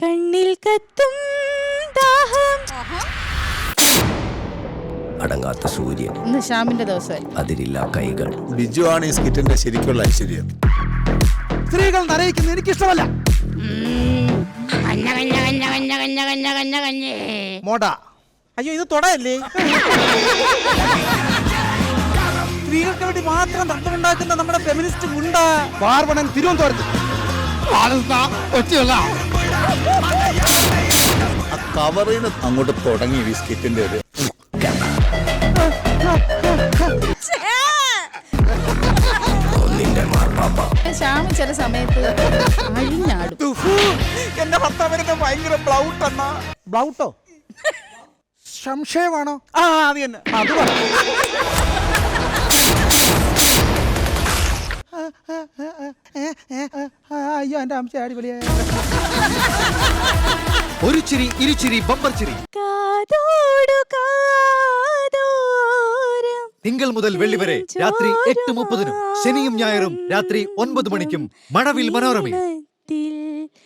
കണ്ണിൽ കത്തും ദാഹം. അടങ്ങാത്ത സൂര്യൻ, ഇന്ന് ശ്യാമിന്റെ ദിവസമായി. അതിരില്ല കൈകൾ. ബിജു ആണ് ഈ സ്കിറ്റിന്റെ ശരിക്കുള്ള ഐശ്വര്യം. സ്ത്രീകൾ നരയിക്കുന്നത് എനിക്കിഷ്ടമല്ല. മോട, അയ്യോ ഇത് തൊടയല്ലേ? സ്ത്രീകൾക്ക് വേണ്ടി മാത്രം തത്വമുണ്ടാക്കുന്ന നമ്മുടെ ഫെമിനിസ്റ്റ് ഗുണ്ട പാർവണൻ തിരുവനന്തപുരത്ത്. ആ കവറിന് അങ്ങോട്ട് തുടങ്ങി ഈ സ്കിറ്റിന്റെ ഒരു ഒന്നിന്റെ മാർപ്പാപ്പ. ശ്യാമ് ചില സമയത്ത് അഴിഞ്ഞാടും. എന്റെ ഭർത്താവിനൊക്കെ ഭയങ്കര ബ്ലൗട്ട് എന്നാ. ബ്ലൗട്ടോ? സംശയമാണോ? ആ അത് തന്നെ. അത് പറ. അയ്യോ എന്റെ അംശ അടിപൊളിയാ. ഒരു ചിരി ഇരുചിരി ബമ്പർ ചിരി. കാതോടു കാതോരം തിങ്കൾ മുതൽ വെള്ളി വരെ രാത്രി 8:30, ശനിയും ഞായറും രാത്രി 9 മണിക്കും മഴവിൽ മനോരമയിൽ.